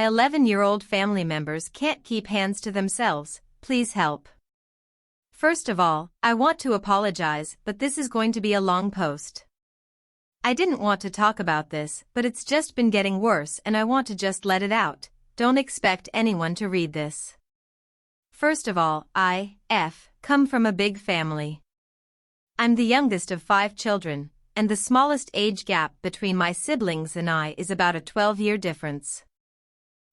My 11-year-old family members can't keep hands to themselves, please help. First of all, I want to apologize, but this is going to be a long post. I didn't want to talk about this, but it's just been getting worse and I want to just let it out. Don't expect anyone to read this. First of all, I come from a big family. I'm the youngest of 5 children, and the smallest age gap between my siblings and I is about a 12-year difference.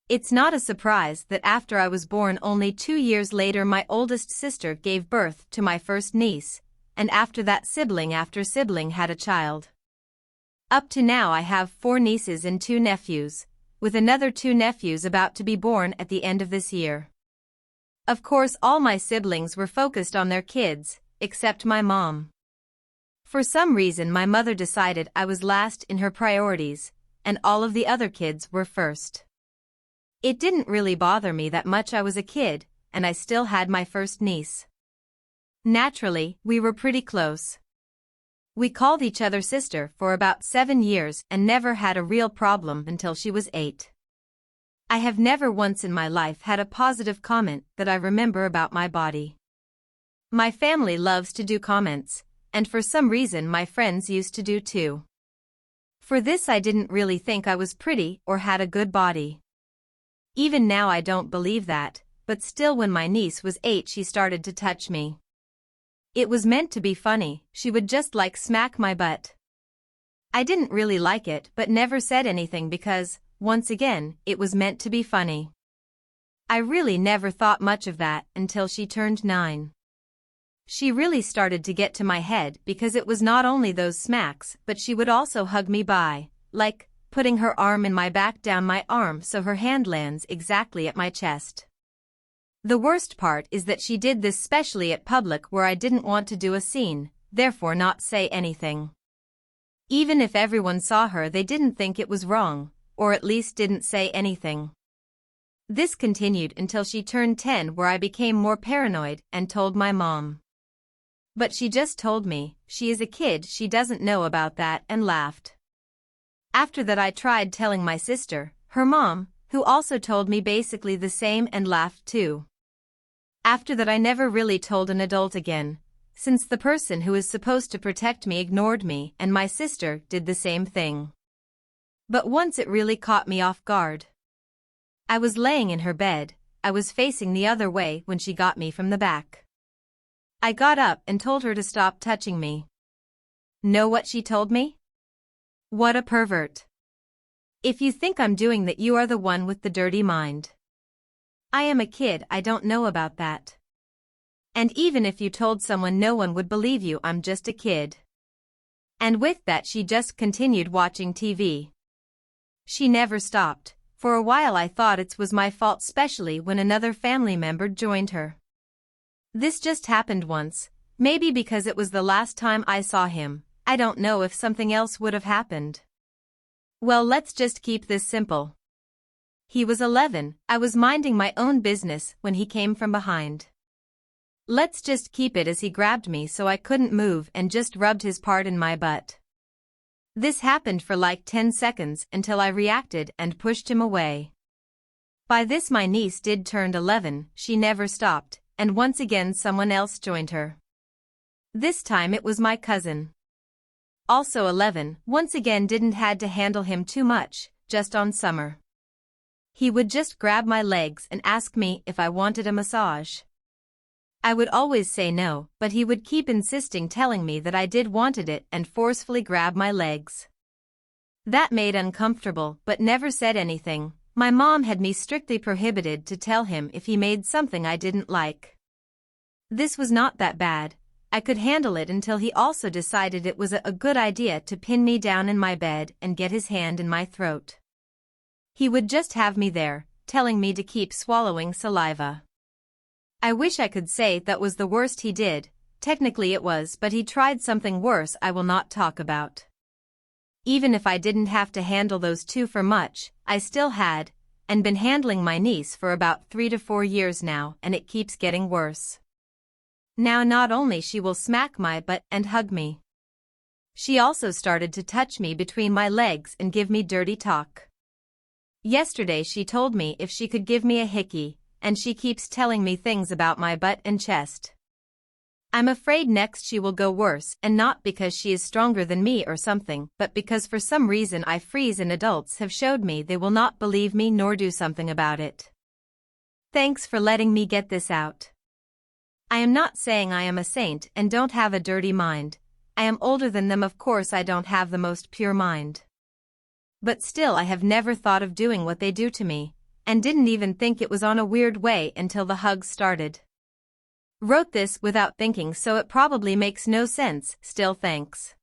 It's not a surprise that after I was born only 2 years later my oldest sister gave birth to my first niece, and after that sibling after sibling had a child. Up to now I have 4 nieces and 2 nephews, with another 2 nephews about to be born at the end of this year. Of course all my siblings were focused on their kids, except my mom. For some reason my mother decided I was last in her priorities, and all of the other kids were first. It didn't really bother me that much. I was a kid, and I still had my first niece. Naturally, we were pretty close. We called each other sister for about 7 years and never had a real problem until she was 8. I have never once in my life had a positive comment that I remember about my body. My family loves to do comments, and for some reason my friends used to do too. For this I didn't really think I was pretty or had a good body. Even now I don't believe that, but still when my niece was 8 she started to touch me. It was meant to be funny, she would just like smack my butt. I didn't really like it but never said anything because, once again, it was meant to be funny. I really never thought much of that until she turned 9. She really started to get to my head because it was not only those smacks but she would also hug me by, like, putting her arm in my back down my arm so her hand lands exactly at my chest. The worst part is that she did this specially at public where I didn't want to do a scene, therefore not say anything. Even if everyone saw her they didn't think it was wrong, or at least didn't say anything. This continued until she turned 10 where I became more paranoid and told my mom. But she just told me, she is a kid, she doesn't know about that, and laughed. After that I tried telling my sister, her mom, who also told me basically the same and laughed too. After that I never really told an adult again, since the person who is supposed to protect me ignored me and my sister did the same thing. But once it really caught me off guard. I was laying in her bed, I was facing the other way when she got me from the back. I got up and told her to stop touching me. Know what she told me? What a pervert. If you think I'm doing that you are the one with the dirty mind. I am a kid, I don't know about that. And even if you told someone no one would believe you, I'm just a kid. And with that she just continued watching TV. She never stopped. For a while I thought it was my fault, especially when another family member joined her. This just happened once, maybe because it was the last time I saw him. I don't know if something else would have happened. Well, let's just keep this simple. He was 11, I was minding my own business when he came from behind. Let's just keep it as he grabbed me so I couldn't move and just rubbed his part in my butt. This happened for like 10 seconds until I reacted and pushed him away. By this my niece did turned 11, she never stopped, and once again someone else joined her. This time it was my cousin. Also 11, once again didn't had to handle him too much, just on summer. He would just grab my legs and ask me if I wanted a massage. I would always say no, but he would keep insisting, telling me that I did wanted it and forcefully grab my legs. That made uncomfortable but never said anything. My mom had me strictly prohibited to tell him if he made something I didn't like. This was not that bad. I could handle it until he also decided it was a good idea to pin me down in my bed and get his hand in my throat. He would just have me there, telling me to keep swallowing saliva. I wish I could say that was the worst he did. Technically it was, but he tried something worse I will not talk about. Even if I didn't have to handle those two for much, I still had, and been handling my niece for about 3 to 4 years now, and it keeps getting worse. Now not only she will smack my butt and hug me. She also started to touch me between my legs and give me dirty talk. Yesterday she told me if she could give me a hickey, and she keeps telling me things about my butt and chest. I'm afraid next she will go worse, and not because she is stronger than me or something, but because for some reason I freeze and adults have showed me they will not believe me nor do something about it. Thanks for letting me get this out. I am not saying I am a saint and don't have a dirty mind. I am older than them, of course I don't have the most pure mind. But still I have never thought of doing what they do to me, and didn't even think it was on a weird way until the hugs started. Wrote this without thinking, so it probably makes no sense. Still, thanks.